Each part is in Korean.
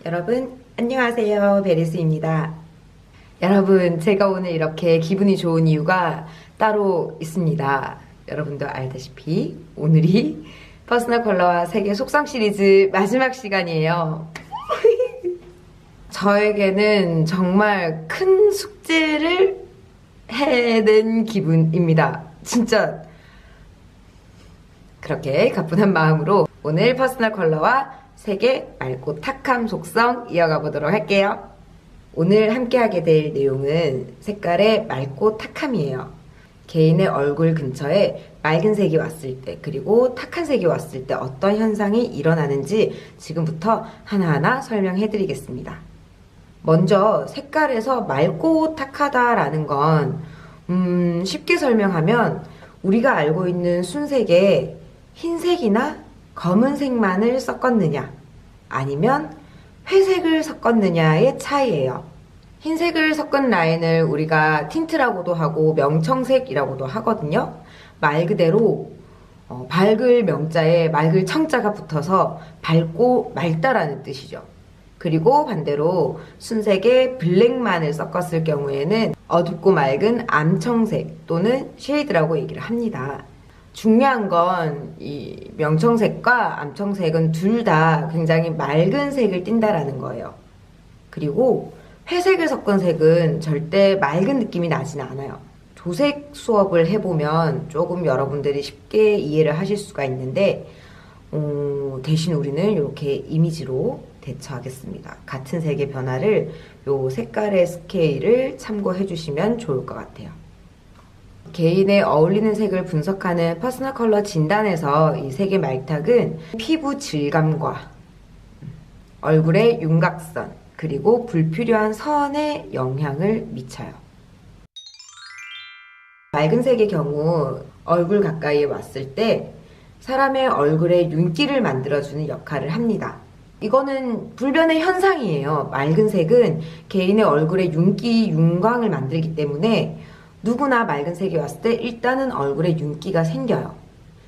여러분 안녕하세요, 베리스입니다. 여러분, 제가 오늘 이렇게 기분이 좋은 이유가 따로 있습니다. 여러분도 알다시피 오늘이 퍼스널 컬러와 세계 속성 시리즈 마지막 시간이에요. 저에게는 정말 큰 숙제를 해낸 기분입니다. 진짜 그렇게 가뿐한 마음으로 오늘 퍼스널 컬러와 세계 맑고 탁함 속성 이어가 보도록 할게요. 오늘 함께 하게 될 내용은 색깔의 맑고 탁함이에요. 개인의 얼굴 근처에 맑은 색이 왔을 때, 그리고 탁한 색이 왔을 때 어떤 현상이 일어나는지 지금부터 하나하나 설명해 드리겠습니다. 먼저 색깔에서 맑고 탁하다라는 건 쉽게 설명하면 우리가 알고 있는 순색에 흰색이나 검은색만을 섞었느냐 아니면 회색을 섞었느냐의 차이예요. 흰색을 섞은 라인을 우리가 틴트라고도 하고 명청색이라고도 하거든요. 말 그대로 밝을 명자에 맑을 청자가 붙어서 밝고 맑다라는 뜻이죠. 그리고 반대로 순색에 블랙만을 섞었을 경우에는 어둡고 맑은 암청색 또는 쉐이드라고 얘기를 합니다. 중요한 건 이 명청색과 암청색은 둘 다 굉장히 맑은 색을 띈다라는 거예요. 그리고 회색을 섞은 색은 절대 맑은 느낌이 나진 않아요. 도색 수업을 해보면 조금 여러분들이 쉽게 이해를 하실 수가 있는데 대신 우리는 이렇게 이미지로 대처하겠습니다. 같은 색의 변화를 요 색깔의 스케일을 참고해 주시면 좋을 것 같아요. 개인의 어울리는 색을 분석하는 퍼스널 컬러 진단에서 이 색의 말탁은 피부 질감과 얼굴의 윤곽선 그리고 불필요한 선에 영향을 미쳐요. 맑은 색의 경우 얼굴 가까이에 왔을 때 사람의 얼굴에 윤기를 만들어주는 역할을 합니다. 이거는 불변의 현상이에요. 맑은 색은 개인의 얼굴에 윤기, 윤광을 만들기 때문에 누구나 맑은 색이 왔을 때 일단은 얼굴에 윤기가 생겨요.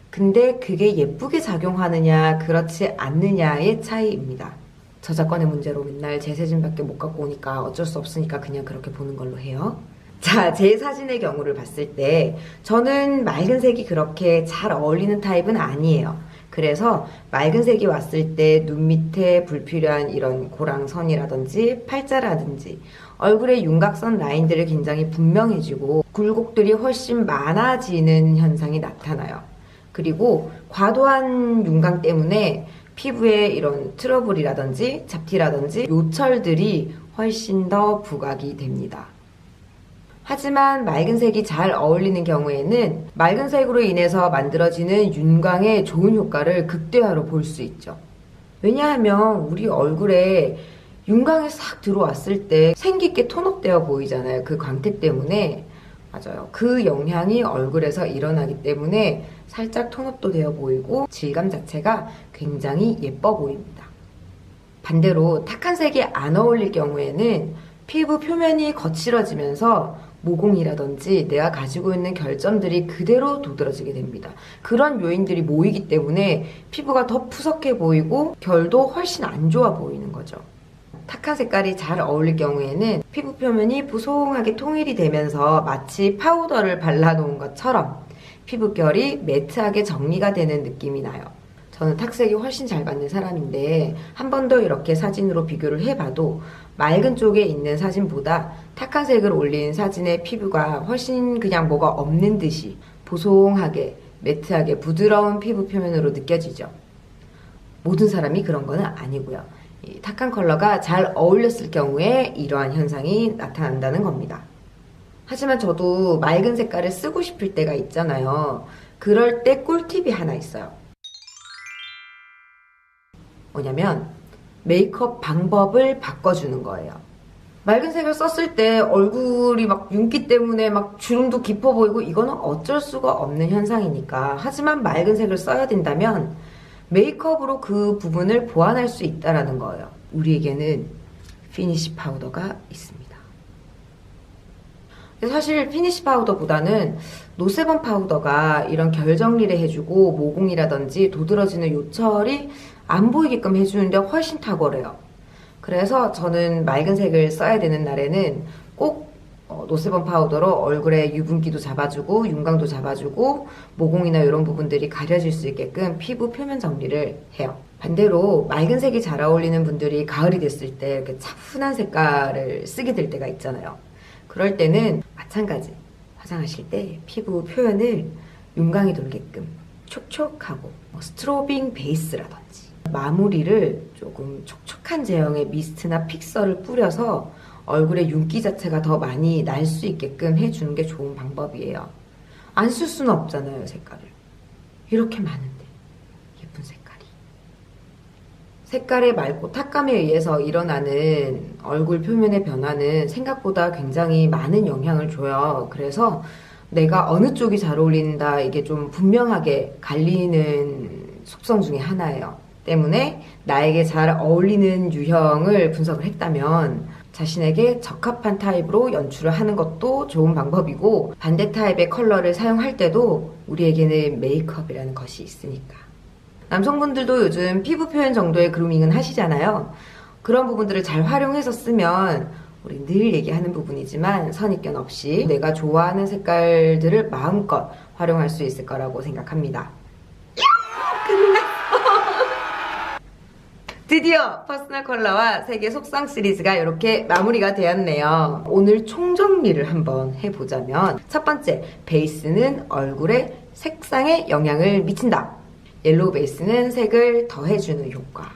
근데 그게 예쁘게 작용하느냐 그렇지 않느냐의 차이입니다. 저작권의 문제로 맨날 제 사진밖에 못 갖고 오니까 어쩔 수 없으니까 그냥 그렇게 보는 걸로 해요. 자, 제 사진의 경우를 봤을 때 저는 맑은 색이 그렇게 잘 어울리는 타입은 아니에요. 그래서 맑은 색이 왔을 때 눈 밑에 불필요한 이런 고랑선이라든지 팔자라든지 얼굴의 윤곽선 라인들이 굉장히 분명해지고 굴곡들이 훨씬 많아지는 현상이 나타나요. 그리고 과도한 윤광 때문에 피부에 이런 트러블이라든지 잡티라든지 요철들이 훨씬 더 부각이 됩니다. 하지만 맑은 색이 잘 어울리는 경우에는 맑은 색으로 인해서 만들어지는 윤광의 좋은 효과를 극대화로 볼 수 있죠. 왜냐하면 우리 얼굴에 윤광이 싹 들어왔을 때 생기있게 톤업되어 보이잖아요. 그 광택 때문에. 맞아요. 그 영향이 얼굴에서 일어나기 때문에 살짝 톤업도 되어 보이고 질감 자체가 굉장히 예뻐 보입니다. 반대로 탁한 색이 안 어울릴 경우에는 피부 표면이 거칠어지면서 모공이라든지 내가 가지고 있는 결점들이 그대로 도드라지게 됩니다. 그런 요인들이 모이기 때문에 피부가 더 푸석해 보이고 결도 훨씬 안 좋아 보이는 거죠. 탁한 색깔이 잘 어울릴 경우에는 피부 표면이 보송하게 통일이 되면서 마치 파우더를 발라놓은 것처럼 피부결이 매트하게 정리가 되는 느낌이 나요. 저는 탁색이 훨씬 잘 받는 사람인데 한 번 더 이렇게 사진으로 비교를 해봐도 맑은 쪽에 있는 사진보다 탁한 색을 올린 사진의 피부가 훨씬 그냥 뭐가 없는 듯이 보송하게 매트하게 부드러운 피부 표면으로 느껴지죠. 모든 사람이 그런 거는 아니고요. 이 탁한 컬러가 잘 어울렸을 경우에 이러한 현상이 나타난다는 겁니다. 하지만 저도 맑은 색깔을 쓰고 싶을 때가 있잖아요. 그럴 때 꿀팁이 하나 있어요. 뭐냐면 메이크업 방법을 바꿔주는 거예요. 맑은 색을 썼을 때 얼굴이 막 윤기 때문에 막 주름도 깊어 보이고 이거는 어쩔 수가 없는 현상이니까. 하지만 맑은 색을 써야 된다면 메이크업으로 그 부분을 보완할 수 있다는 거예요. 우리에게는 피니쉬 파우더가 있습니다. 사실 피니쉬 파우더보다는 노세범 파우더가 이런 결 정리를 해주고 모공이라든지 도드라지는 요철이 안 보이게끔 해주는데 훨씬 탁월해요. 그래서 저는 맑은 색을 써야 되는 날에는 꼭 노세범 파우더로 얼굴에 유분기도 잡아주고 윤광도 잡아주고 모공이나 이런 부분들이 가려질 수 있게끔 피부 표면 정리를 해요. 반대로 맑은 색이 잘 어울리는 분들이 가을이 됐을 때 이렇게 차분한 색깔을 쓰게 될 때가 있잖아요. 그럴 때는 마찬가지 화장하실 때 피부 표현을 윤광이 돌게끔 촉촉하고 스트로빙 베이스라든지 마무리를 조금 촉촉한 제형의 미스트나 픽서를 뿌려서 얼굴에 윤기 자체가 더 많이 날 수 있게끔 해주는 게 좋은 방법이에요. 안 쓸 수는 없잖아요, 색깔을. 이렇게 많은데 예쁜 색깔이. 색깔의 맑고 탁감에 의해서 일어나는 얼굴 표면의 변화는 생각보다 굉장히 많은 영향을 줘요. 그래서 내가 어느 쪽이 잘 어울린다 이게 좀 분명하게 갈리는 속성 중에 하나예요. 때문에 나에게 잘 어울리는 유형을 분석을 했다면 자신에게 적합한 타입으로 연출을 하는 것도 좋은 방법이고, 반대 타입의 컬러를 사용할 때도 우리에게는 메이크업이라는 것이 있으니까. 남성분들도 요즘 피부 표현 정도의 그루밍은 하시잖아요. 그런 부분들을 잘 활용해서 쓰면 우리 늘 얘기하는 부분이지만 선입견 없이 내가 좋아하는 색깔들을 마음껏 활용할 수 있을 거라고 생각합니다. 끝났어! 드디어 퍼스널 컬러와 세계 속성 시리즈가 이렇게 마무리가 되었네요. 오늘 총정리를 한번 해보자면, 첫 번째, 베이스는 얼굴의 색상에 영향을 미친다. 옐로우 베이스는 색을 더해주는 효과.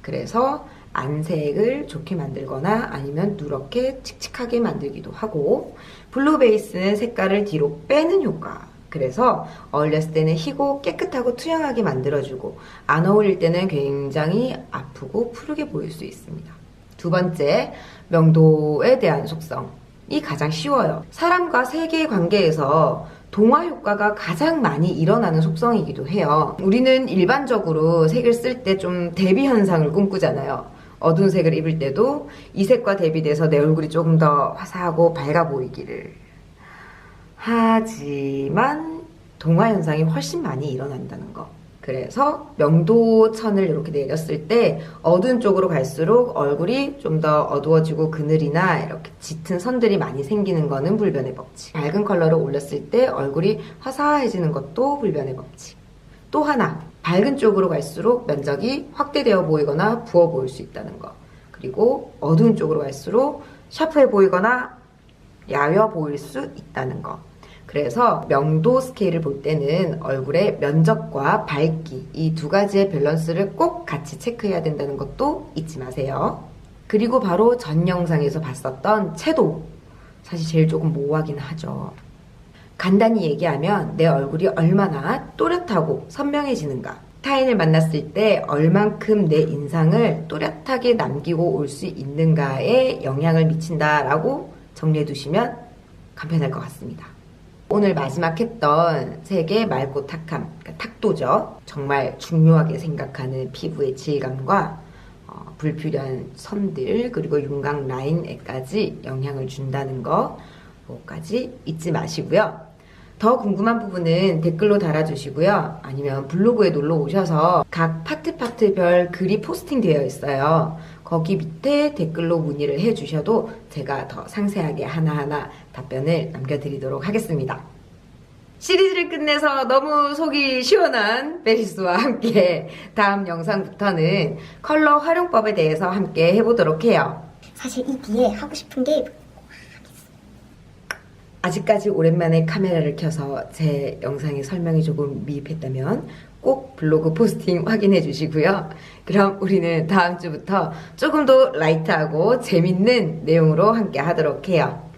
그래서 안색을 좋게 만들거나 아니면 누렇게 칙칙하게 만들기도 하고, 블루 베이스는 색깔을 뒤로 빼는 효과. 그래서 어울렸을 때는 희고 깨끗하고 투영하게 만들어주고, 안 어울릴 때는 굉장히 아프고 푸르게 보일 수 있습니다. 두 번째, 명도에 대한 속성이 가장 쉬워요. 사람과 색의 관계에서 동화 효과가 가장 많이 일어나는 속성이기도 해요. 우리는 일반적으로 색을 쓸 때 좀 대비 현상을 꿈꾸잖아요. 어두운 색을 입을 때도 이 색과 대비돼서 내 얼굴이 조금 더 화사하고 밝아 보이기를. 하지만 동화 현상이 훨씬 많이 일어난다는 거. 그래서 명도천을 이렇게 내렸을 때 어두운 쪽으로 갈수록 얼굴이 좀 더 어두워지고 그늘이나 이렇게 짙은 선들이 많이 생기는 거는 불변의 법칙. 밝은 컬러를 올렸을 때 얼굴이 화사해지는 것도 불변의 법칙. 또 하나, 밝은 쪽으로 갈수록 면적이 확대되어 보이거나 부어 보일 수 있다는 거. 그리고 어두운 쪽으로 갈수록 샤프해 보이거나 야여 보일 수 있다는 거. 그래서 명도 스케일을 볼 때는 얼굴의 면적과 밝기, 이 두 가지의 밸런스를 꼭 같이 체크해야 된다는 것도 잊지 마세요. 그리고 바로 전 영상에서 봤었던 채도, 사실 제일 조금 모호하긴 하죠. 간단히 얘기하면 내 얼굴이 얼마나 또렷하고 선명해지는가, 타인을 만났을 때 얼만큼 내 인상을 또렷하게 남기고 올 수 있는가에 영향을 미친다라고 정리해 두시면 간편할 것 같습니다. 오늘 마지막 했던 색의 맑고 탁함, 그러니까 탁도죠. 정말 중요하게 생각하는 피부의 질감과 불필요한 선들, 그리고 윤곽 라인에까지 영향을 준다는 거까지 잊지 마시고요. 더 궁금한 부분은 댓글로 달아주시고요. 아니면 블로그에 놀러 오셔서 각 파트별 글이 포스팅 되어 있어요. 거기 밑에 댓글로 문의를 해주셔도 제가 더 상세하게 하나하나 답변을 남겨드리도록 하겠습니다. 시리즈를 끝내서 너무 속이 시원한 베리스와 함께 다음 영상부터는 컬러 활용법에 대해서 함께 해보도록 해요. 사실 이 뒤에 하고 싶은 게 아직까지 오랜만에 카메라를 켜서 제 영상의 설명이 조금 미흡했다면 꼭 블로그 포스팅 확인해 주시고요. 그럼 우리는 다음 주부터 조금 더 라이트하고 재밌는 내용으로 함께 하도록 해요.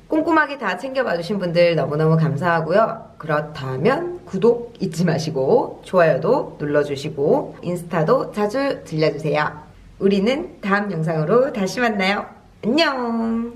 꼼꼼하게 다 챙겨봐 주신 분들 너무너무 감사하고요. 그렇다면 구독 잊지 마시고 좋아요도 눌러주시고 인스타도 자주 들려주세요. 우리는 다음 영상으로 다시 만나요. 안녕!